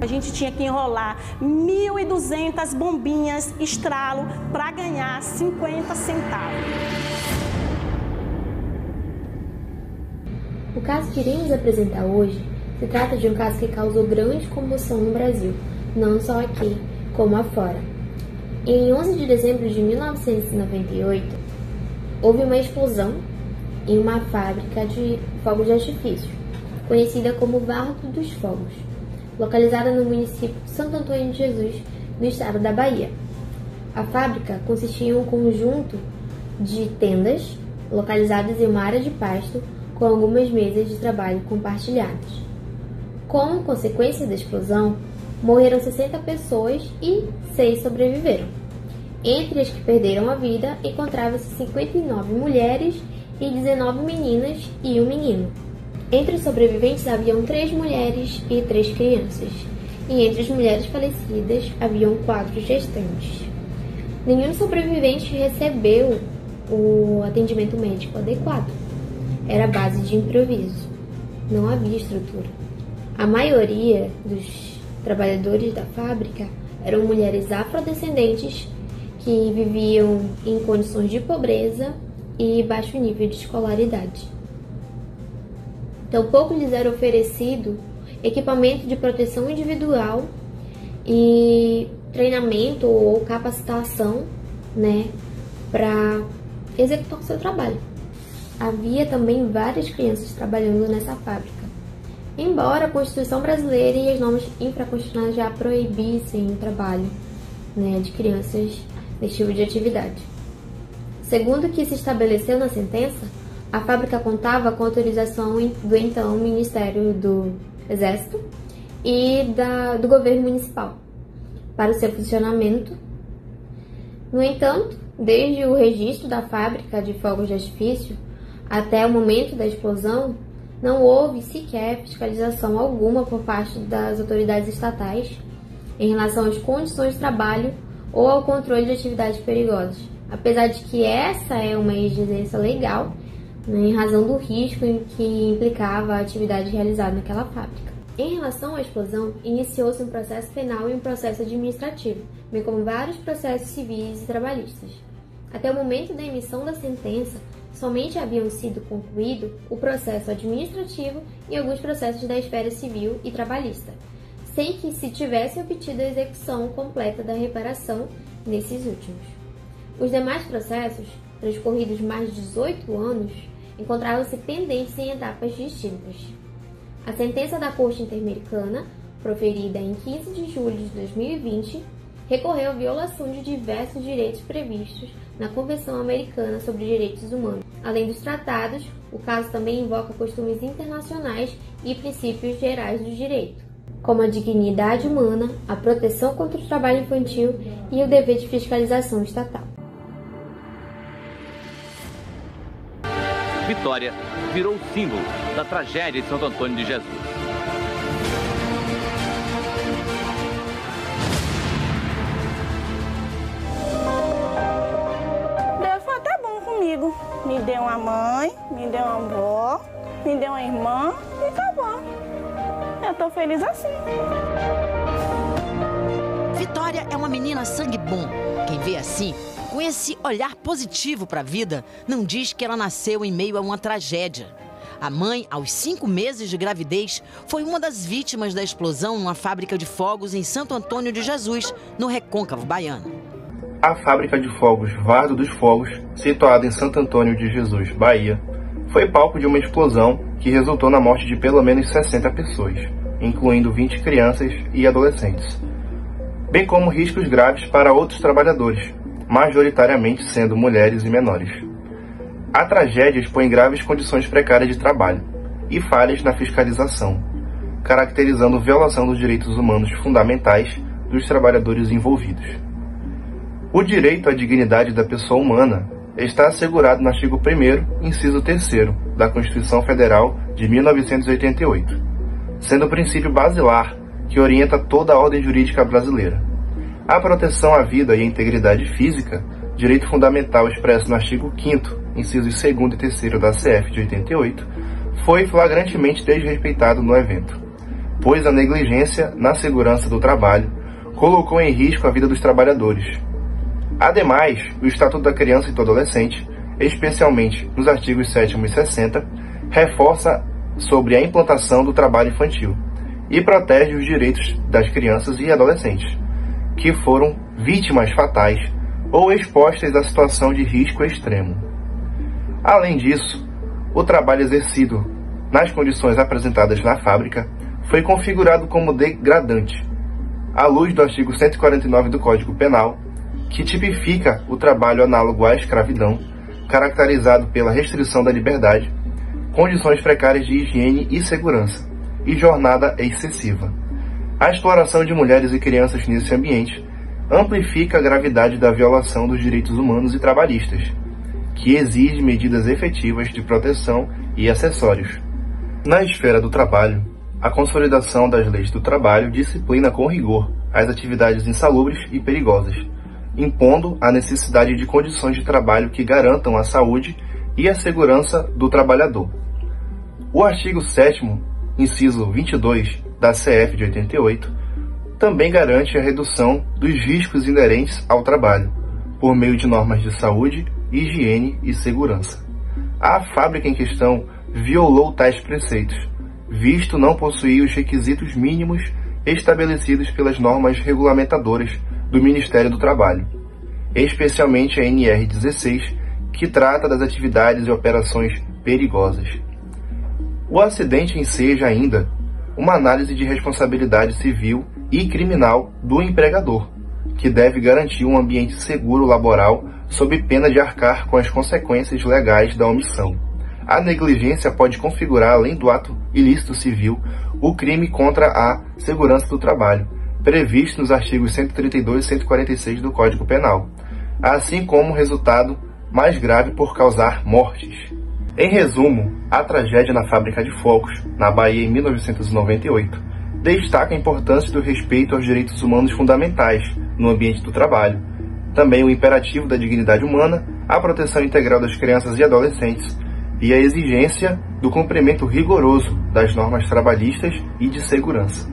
A gente tinha que enrolar 1.200 bombinhas estralo para ganhar 50 centavos. O caso que iremos apresentar hoje se trata de um caso que causou grande comoção no Brasil, não só aqui, como afora. Em 11 de dezembro de 1998, houve uma explosão em uma fábrica de fogos de artifício, conhecida como Varto dos Fogos, localizada no município de Santo Antônio de Jesus, no estado da Bahia. A fábrica consistia em um conjunto de tendas localizadas em uma área de pasto com algumas mesas de trabalho compartilhadas. Como consequência da explosão, morreram 60 pessoas e 6 sobreviveram. Entre as que perderam a vida, encontravam-se 59 mulheres e 19 meninas e um menino. Entre os sobreviventes haviam 3 mulheres e 3 crianças, e entre as mulheres falecidas haviam 4 gestantes. Nenhum sobrevivente recebeu o atendimento médico adequado. Era base de improviso. Não havia estrutura. A maioria dos trabalhadores da fábrica eram mulheres afrodescendentes que viviam em condições de pobreza e baixo nível de escolaridade. Tampouco lhes era oferecido equipamento de proteção individual e treinamento ou capacitação, para executar o seu trabalho. Havia também várias crianças trabalhando nessa fábrica. Embora a Constituição brasileira e as normas infraconstitucionais já proibissem o trabalho de crianças nesse tipo de atividade. Segundo o que se estabeleceu na sentença, a fábrica contava com autorização do então Ministério do Exército e do governo municipal para o seu funcionamento. No entanto, desde o registro da fábrica de fogos de artifício até o momento da explosão, não houve sequer fiscalização alguma por parte das autoridades estatais em relação às condições de trabalho ou ao controle de atividades perigosas, apesar de que essa é uma exigência legal, em razão do risco em que implicava a atividade realizada naquela fábrica. Em relação à explosão, iniciou-se um processo penal e um processo administrativo, bem como vários processos civis e trabalhistas. Até o momento da emissão da sentença, somente haviam sido concluído o processo administrativo e alguns processos da esfera civil e trabalhista, sem que se tivesse obtido a execução completa da reparação nesses últimos. Os demais processos, transcorridos mais de 18 anos, encontravam-se pendentes em etapas distintas. A sentença da Corte Interamericana, proferida em 15 de julho de 2020, recorreu à violação de diversos direitos previstos na Convenção Americana sobre Direitos Humanos. Além dos tratados, o caso também invoca costumes internacionais e princípios gerais do direito, como a dignidade humana, a proteção contra o trabalho infantil e o dever de fiscalização estatal. Vitória virou símbolo da tragédia de Santo Antônio de Jesus. Deus foi até bom comigo. Me deu uma mãe, me deu uma avó, me deu uma irmã e tá bom. Eu tô feliz assim. Vitória é uma menina sangue bom. Quem vê assim, com esse olhar positivo para a vida, não diz que ela nasceu em meio a uma tragédia. A mãe, aos 5 meses de gravidez, foi uma das vítimas da explosão numa fábrica de fogos em Santo Antônio de Jesus, no Recôncavo Baiano. A fábrica de fogos Varto dos Fogos, situada em Santo Antônio de Jesus, Bahia, foi palco de uma explosão que resultou na morte de pelo menos 60 pessoas, incluindo 20 crianças e adolescentes, bem como riscos graves para outros trabalhadores, majoritariamente sendo mulheres e menores. A tragédia expõe graves condições precárias de trabalho e falhas na fiscalização, caracterizando violação dos direitos humanos fundamentais dos trabalhadores envolvidos. O direito à dignidade da pessoa humana está assegurado no artigo 1º, inciso 3º, da Constituição Federal de 1988, sendo o princípio basilar que orienta toda a ordem jurídica brasileira. A proteção à vida e à integridade física, direito fundamental expresso no artigo 5º, incisos 2º e 3º da CF de 88, foi flagrantemente desrespeitado no evento. pois a negligência na segurança do trabalho colocou em risco a vida dos trabalhadores. Ademais, o Estatuto da Criança e do Adolescente, especialmente nos artigos 7º e 60, reforça sobre a implantação do trabalho infantil e protege os direitos das crianças e adolescentes, que foram vítimas fatais ou expostas à situação de risco extremo. Além disso, o trabalho exercido nas condições apresentadas na fábrica foi configurado como degradante, à luz do artigo 149 do Código Penal, que tipifica o trabalho análogo à escravidão, caracterizado pela restrição da liberdade, condições precárias de higiene e segurança, e jornada excessiva. A exploração de mulheres e crianças nesse ambiente amplifica a gravidade da violação dos direitos humanos e trabalhistas, que exige medidas efetivas de proteção e acessórios. Na esfera do trabalho, a consolidação das leis do trabalho disciplina com rigor as atividades insalubres e perigosas, impondo a necessidade de condições de trabalho que garantam a saúde e a segurança do trabalhador. O artigo 7º, inciso 22 da CF de 88, também garante a redução dos riscos inerentes ao trabalho, por meio de normas de saúde, higiene e segurança. A fábrica em questão violou tais preceitos, visto não possuir os requisitos mínimos estabelecidos pelas normas regulamentadoras do Ministério do Trabalho, especialmente a NR16, que trata das atividades e operações perigosas. O acidente enseja ainda uma análise de responsabilidade civil e criminal do empregador, que deve garantir um ambiente seguro laboral sob pena de arcar com as consequências legais da omissão. A negligência pode configurar, além do ato ilícito civil, o crime contra a segurança do trabalho, previsto nos artigos 132 e 146 do Código Penal, assim como resultado mais grave por causar mortes. Em resumo, a tragédia na fábrica de fogos, na Bahia em 1998, destaca a importância do respeito aos direitos humanos fundamentais no ambiente do trabalho, também o imperativo da dignidade humana, a proteção integral das crianças e adolescentes e a exigência do cumprimento rigoroso das normas trabalhistas e de segurança,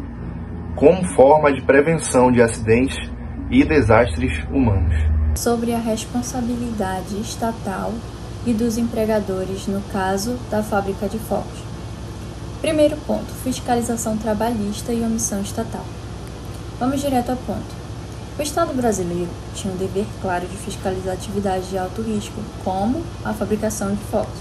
como forma de prevenção de acidentes e desastres humanos. Sobre a responsabilidade estatal e dos empregadores no caso da fábrica de fogos. Primeiro ponto, fiscalização trabalhista e omissão estatal. Vamos direto ao ponto. O Estado brasileiro tinha um dever claro de fiscalizar atividades de alto risco, como a fabricação de fogos.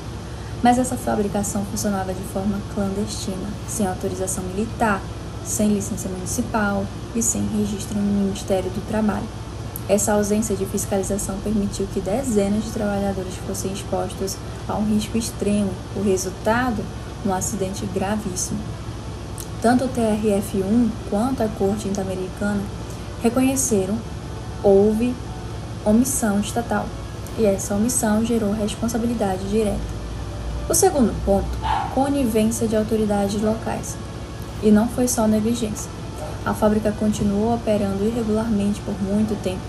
Mas essa fabricação funcionava de forma clandestina, sem autorização militar, sem licença municipal e sem registro no Ministério do Trabalho. Essa ausência de fiscalização permitiu que dezenas de trabalhadores fossem expostos a um risco extremo, o resultado, um acidente gravíssimo. Tanto o TRF1 quanto a Corte Interamericana reconheceram houve omissão estatal, e essa omissão gerou responsabilidade direta. O segundo ponto, conivência de autoridades locais. E não foi só negligência. A fábrica continuou operando irregularmente por muito tempo.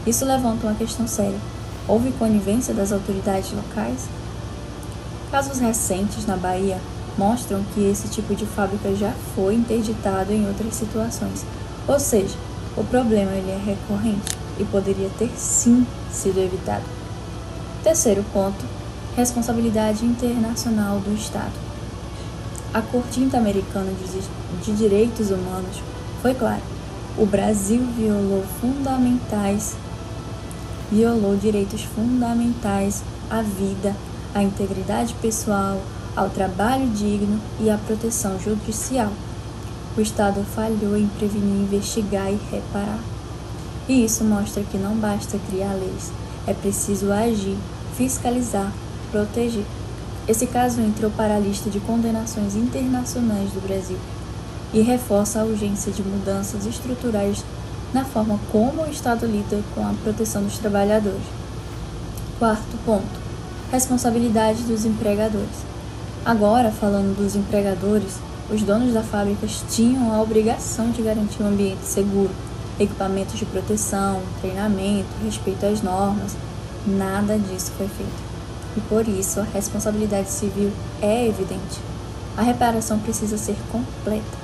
Isso levanta uma questão séria. Houve conivência das autoridades locais? Casos recentes na Bahia mostram que esse tipo de fábrica já foi interditado em outras situações. Ou seja, o problema ele é recorrente e poderia ter sim sido evitado. Terceiro ponto, responsabilidade internacional do Estado. A Corte Interamericana de Direitos Humanos foi clara. O Brasil violou direitos fundamentais à vida, à integridade pessoal, ao trabalho digno e à proteção judicial. O Estado falhou em prevenir, investigar e reparar. E isso mostra que não basta criar leis, é preciso agir, fiscalizar, proteger. Esse caso entrou para a lista de condenações internacionais do Brasil e reforça a urgência de mudanças estruturais na forma como o Estado lida com a proteção dos trabalhadores. Quarto ponto, responsabilidade dos empregadores. Agora, falando dos empregadores, os donos das fábricas tinham a obrigação de garantir um ambiente seguro, equipamentos de proteção, treinamento, respeito às normas. Nada disso foi feito. E por isso a responsabilidade civil é evidente. A reparação precisa ser completa.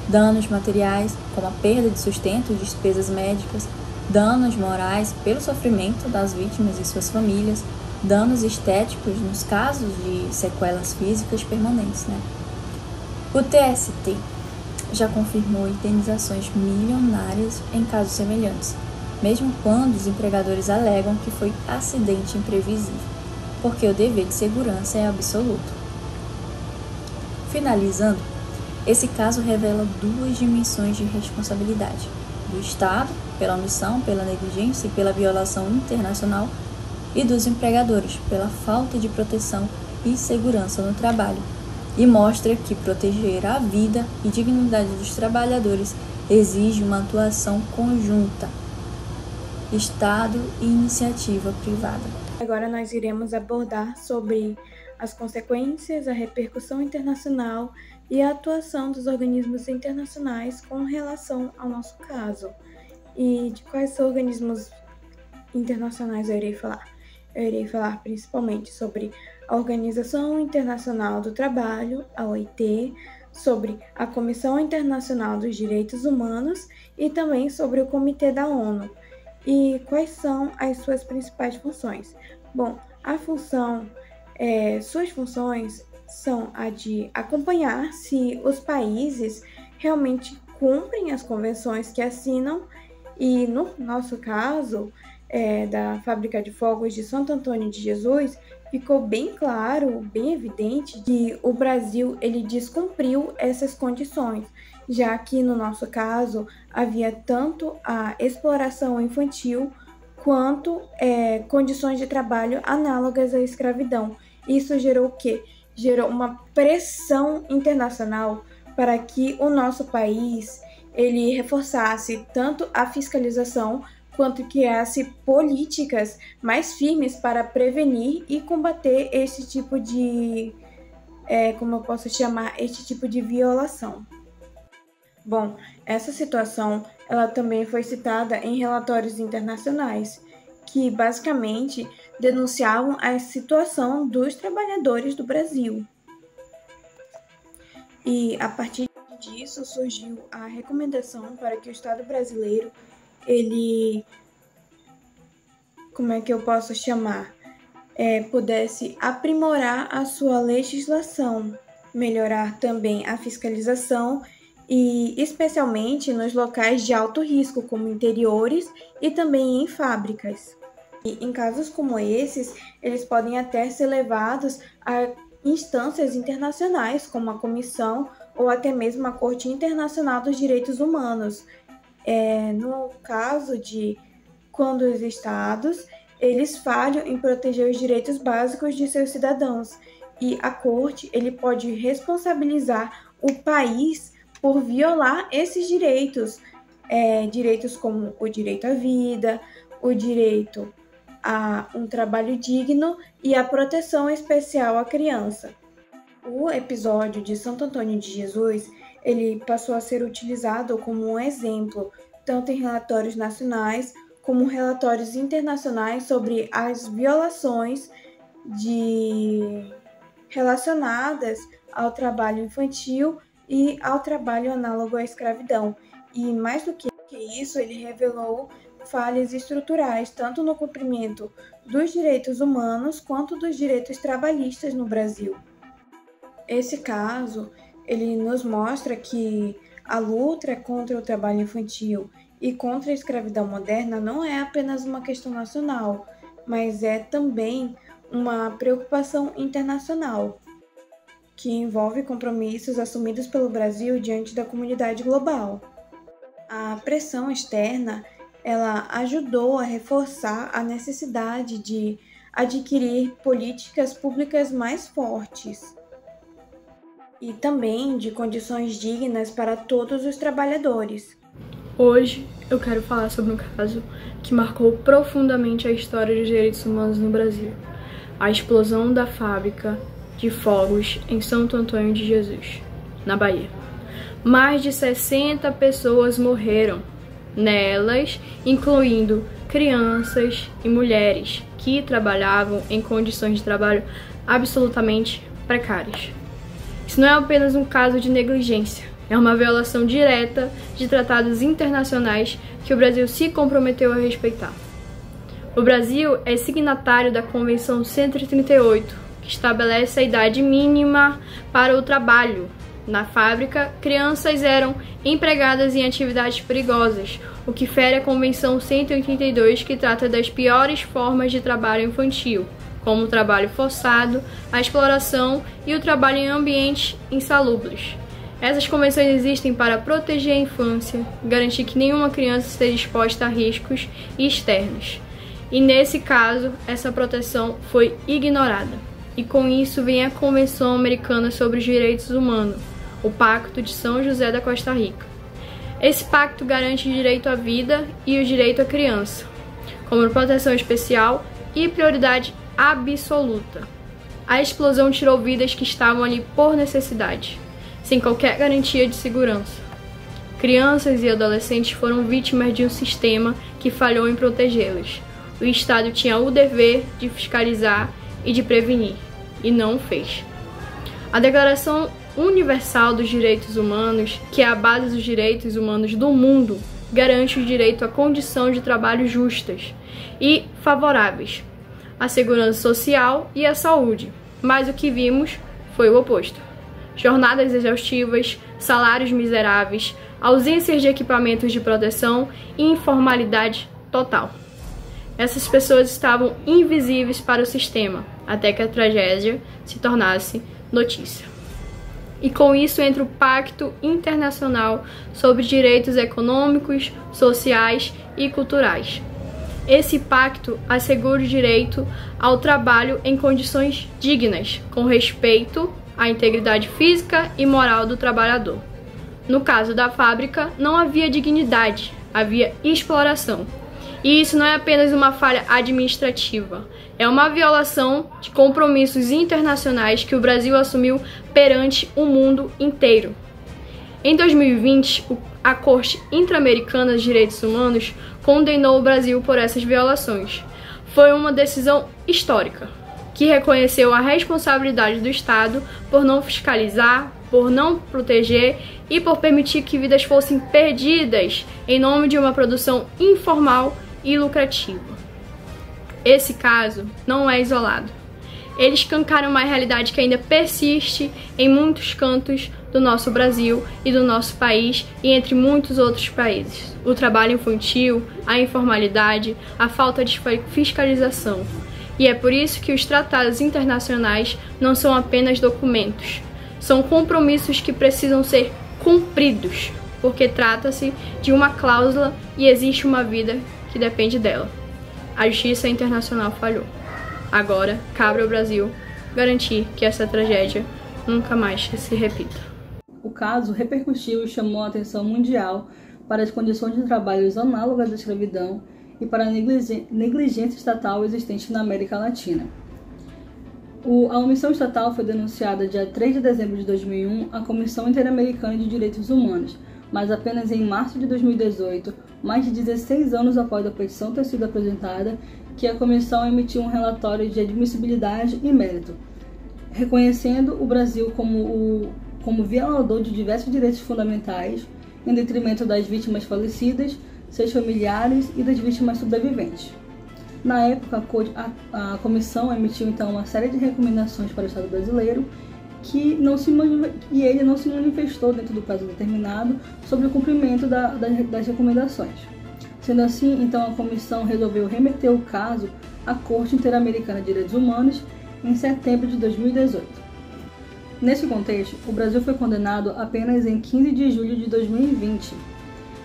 danos materiais, como a perda de sustento e despesas médicas, danos morais pelo sofrimento das vítimas e suas famílias, danos estéticos nos casos de sequelas físicas permanentes, O TST já confirmou indenizações milionárias em casos semelhantes, mesmo quando os empregadores alegam que foi acidente imprevisível, porque o dever de segurança é absoluto. Finalizando, esse caso revela duas dimensões de responsabilidade: do Estado, pela omissão, pela negligência e pela violação internacional, e dos empregadores, pela falta de proteção e segurança no trabalho, e mostra que proteger a vida e dignidade dos trabalhadores exige uma atuação conjunta, Estado e iniciativa privada. Agora nós iremos abordar sobre as consequências, a repercussão internacional e a atuação dos organismos internacionais com relação ao nosso caso. E de quais organismos internacionais eu irei falar? Eu irei falar principalmente sobre a Organização Internacional do Trabalho, a OIT, sobre a Comissão Internacional dos Direitos Humanos e também sobre o Comitê da ONU. E quais são as suas principais funções? Bom, suas funções são a de acompanhar se os países realmente cumprem as convenções que assinam, e no nosso caso, da Fábrica de Fogos de Santo Antônio de Jesus, ficou bem claro, bem evidente que o Brasil ele descumpriu essas condições, já que no nosso caso havia tanto a exploração infantil quanto condições de trabalho análogas à escravidão. Isso gerou o quê? Gerou uma pressão internacional para que o nosso país ele reforçasse tanto a fiscalização quanto criasse políticas mais firmes para prevenir e combater esse tipo de, esse tipo de violação. Bom, essa situação ela também foi citada em relatórios internacionais, que basicamente denunciavam a situação dos trabalhadores do Brasil. E a partir disso surgiu a recomendação para que o Estado brasileiro ele, pudesse aprimorar a sua legislação, melhorar também a fiscalização e especialmente nos locais de alto risco, como interiores e também em fábricas. E em casos como esses, eles podem até ser levados a instâncias internacionais, como a Comissão ou até mesmo a Corte Internacional dos Direitos Humanos. No caso de quando os estados eles falham em proteger os direitos básicos de seus cidadãos, e a corte ele pode responsabilizar o país por violar esses direitos, direitos como o direito à vida, o direito a um trabalho digno e a proteção especial à criança. O episódio de Santo Antônio de Jesus ele passou a ser utilizado como um exemplo, tanto em relatórios nacionais como relatórios internacionais sobre as violações relacionadas ao trabalho infantil e ao trabalho análogo à escravidão. E mais do que isso, ele revelou falhas estruturais, tanto no cumprimento dos direitos humanos quanto dos direitos trabalhistas no Brasil. Esse caso ele nos mostra que a luta contra o trabalho infantil e contra a escravidão moderna não é apenas uma questão nacional, mas é também uma preocupação internacional, que envolve compromissos assumidos pelo Brasil diante da comunidade global. A pressão externa ela ajudou a reforçar a necessidade de adquirir políticas públicas mais fortes e também de condições dignas para todos os trabalhadores. Hoje eu quero falar sobre um caso que marcou profundamente a história dos direitos humanos no Brasil: a explosão da fábrica de fogos em Santo Antônio de Jesus, na Bahia. Mais de 60 pessoas morreram nelas, incluindo crianças e mulheres que trabalhavam em condições de trabalho absolutamente precárias. Isso não é apenas um caso de negligência, É uma violação direta de tratados internacionais que o Brasil se comprometeu a respeitar. O Brasil é signatário da Convenção 138, que estabelece a idade mínima para o trabalho. Na fábrica, crianças eram empregadas em atividades perigosas, o que fere a Convenção 182, que trata das piores formas de trabalho infantil, como o trabalho forçado, a exploração e o trabalho em ambientes insalubres. Essas convenções existem para proteger a infância, garantir que nenhuma criança esteja exposta a riscos externos. E nesse caso, essa proteção foi ignorada. E com isso vem a Convenção Americana sobre os Direitos Humanos, o Pacto de São José da Costa Rica. Esse pacto garante o direito à vida e o direito à criança, como proteção especial e prioridade absoluta. A explosão tirou vidas que estavam ali por necessidade, sem qualquer garantia de segurança. Crianças e adolescentes foram vítimas de um sistema que falhou em protegê-las. O Estado tinha o dever de fiscalizar e de prevenir, e não o fez. A Declaração Universal dos Direitos Humanos, que é a base dos direitos humanos do mundo, garante o direito à condição de trabalho justas e favoráveis, à segurança social e à saúde. Mas o que vimos foi o oposto. Jornadas exaustivas, salários miseráveis, ausências de equipamentos de proteção e informalidade total. Essas pessoas estavam invisíveis para o sistema, até que a tragédia se tornasse notícia. E com isso entra o Pacto Internacional sobre Direitos Econômicos, Sociais e Culturais. Esse pacto assegura o direito ao trabalho em condições dignas, com respeito à integridade física e moral do trabalhador. No caso da fábrica, não havia dignidade, havia exploração. E isso não é apenas uma falha administrativa, é uma violação de compromissos internacionais que o Brasil assumiu perante o mundo inteiro. Em 2020, a Corte Interamericana de Direitos Humanos condenou o Brasil por essas violações. Foi uma decisão histórica, que reconheceu a responsabilidade do Estado por não fiscalizar, por não proteger e por permitir que vidas fossem perdidas em nome de uma produção informal e lucrativa. Esse caso não é isolado. Ele escancara uma realidade que ainda persiste em muitos cantos do nosso Brasil e do nosso país e entre muitos outros países. O trabalho infantil, a informalidade, a falta de fiscalização. E é por isso que os tratados internacionais não são apenas documentos. São compromissos que precisam ser cumpridos, porque trata-se de uma cláusula e existe uma vida que depende dela. A justiça internacional falhou. Agora, cabe ao Brasil garantir que essa tragédia nunca mais se repita. O caso repercutiu e chamou a atenção mundial para as condições de trabalho análogas à escravidão e para a negligência estatal existente na América Latina. A omissão estatal foi denunciada dia 3 de dezembro de 2001 à Comissão Interamericana de Direitos Humanos, mas apenas em março de 2018, mais de 16 anos após a petição ter sido apresentada, que a comissão emitiu um relatório de admissibilidade e mérito, reconhecendo o Brasil como violador de diversos direitos fundamentais, em detrimento das vítimas falecidas, seus familiares e das vítimas sobreviventes. Na época, a comissão emitiu então uma série de recomendações para o Estado brasileiro e ele não se manifestou dentro do prazo determinado sobre o cumprimento das recomendações. Sendo assim, então a comissão resolveu remeter o caso à Corte Interamericana de Direitos Humanos em setembro de 2018. Nesse contexto, o Brasil foi condenado apenas em 15 de julho de 2020.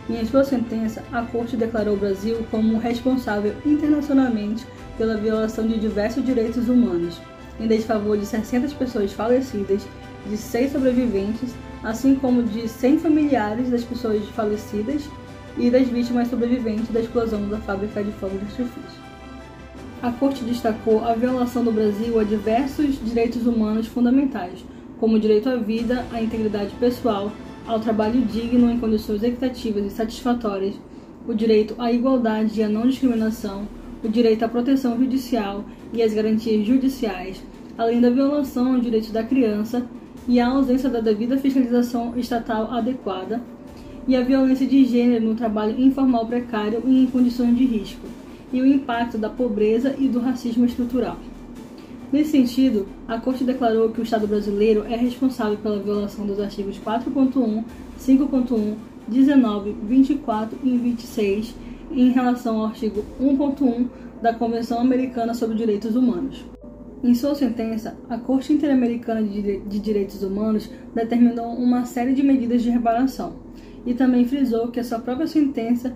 E em sua sentença, a Corte declarou o Brasil como responsável internacionalmente pela violação de diversos direitos humanos, em desfavor de 600 pessoas falecidas, de 6 sobreviventes, assim como de 100 familiares das pessoas falecidas e das vítimas sobreviventes da explosão da fábrica de fogos de artifício. A Corte destacou a violação do Brasil a diversos direitos humanos fundamentais, como o direito à vida, à integridade pessoal, ao trabalho digno em condições equitativas e satisfatórias, o direito à igualdade e à não discriminação, o direito à proteção judicial e às garantias judiciais, além da violação aos direitos da criança e a ausência da devida fiscalização estatal adequada, e a violência de gênero no trabalho informal precário e em condições de risco, e o impacto da pobreza e do racismo estrutural. Nesse sentido, a Corte declarou que o Estado brasileiro é responsável pela violação dos artigos 4.1, 5.1, 19, 24 e 26 em relação ao artigo 1.1 da Convenção Americana sobre Direitos Humanos. Em sua sentença, a Corte Interamericana de Direitos Humanos determinou uma série de medidas de reparação e também frisou que a sua própria sentença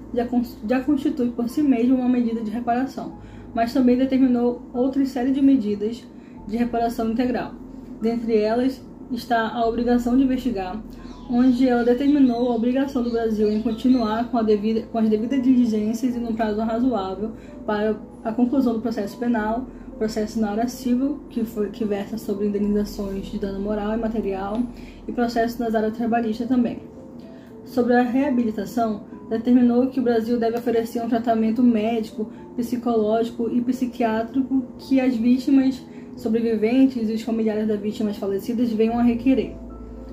já constitui por si mesma uma medida de reparação, mas também determinou outra série de medidas de reparação integral. Dentre elas está a obrigação de investigar, onde ela determinou a obrigação do Brasil em continuar com as devidas diligências e no prazo razoável para a conclusão do processo penal, processo na área civil, que versa sobre indenizações de dano moral e material, e processo nas áreas trabalhistas também. Sobre a reabilitação, determinou que o Brasil deve oferecer um tratamento médico, psicológico e psiquiátrico que as vítimas sobreviventes e os familiares das vítimas falecidas venham a requerer.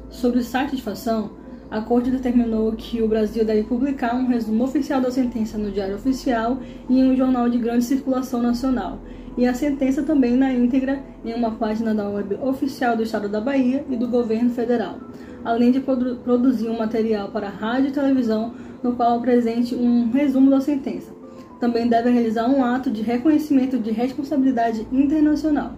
Sobre satisfação, a Corte determinou que o Brasil deve publicar um resumo oficial da sentença no Diário Oficial e em um jornal de grande circulação nacional, e a sentença também na íntegra em uma página da web oficial do Estado da Bahia e do Governo Federal, além de produzir um material para rádio e televisão no qual apresente um resumo da sentença. Também deve realizar um ato de reconhecimento de responsabilidade internacional.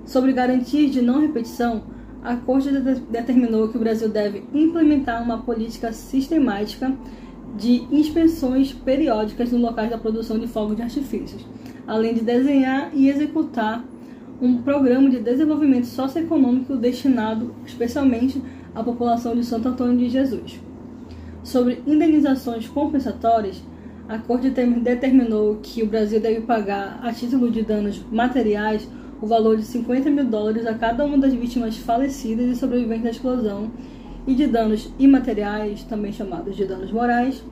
Sobre garantias de não repetição, a Corte determinou que o Brasil deve implementar uma política sistemática de inspeções periódicas nos locais da produção de fogos de artifícios, além de desenhar e executar um programa de desenvolvimento socioeconômico destinado especialmente à população de Santo Antônio de Jesus. Sobre indenizações compensatórias, a Corte determinou que o Brasil deve pagar, a título de danos materiais, o valor de $50 mil a cada uma das vítimas falecidas e sobreviventes da explosão, e de danos imateriais, também chamados de danos morais,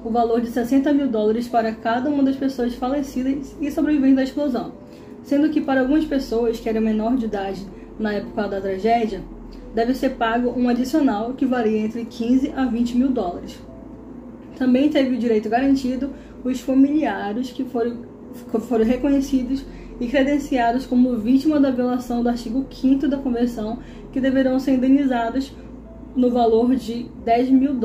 o valor de $60 mil para cada uma das pessoas falecidas e sobreviventes da explosão, sendo que para algumas pessoas que eram menor de idade na época da tragédia, deve ser pago um adicional que varia entre $15 a $20 mil. Também teve o direito garantido os familiares que foram reconhecidos e credenciados como vítima da violação do artigo 5º da Convenção, que deverão ser indenizados no valor de $10 mil.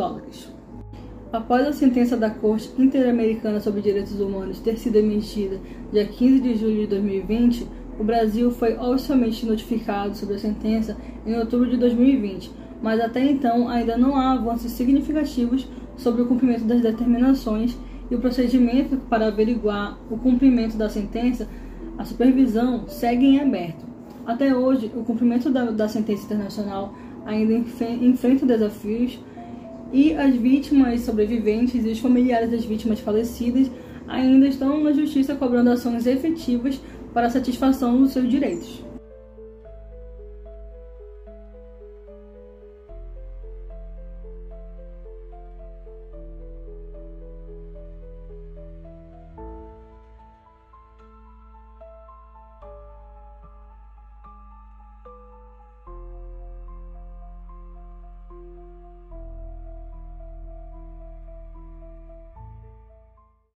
Após a sentença da Corte Interamericana sobre Direitos Humanos ter sido emitida dia 15 de julho de 2020, o Brasil foi oficialmente notificado sobre a sentença em outubro de 2020, mas até então ainda não há avanços significativos sobre o cumprimento das determinações e o procedimento para averiguar o cumprimento da sentença. A supervisão segue em aberto. Até hoje, o cumprimento da sentença internacional ainda enfrenta desafios e as vítimas sobreviventes e os familiares das vítimas falecidas ainda estão na justiça cobrando ações efetivas para a satisfação dos seus direitos.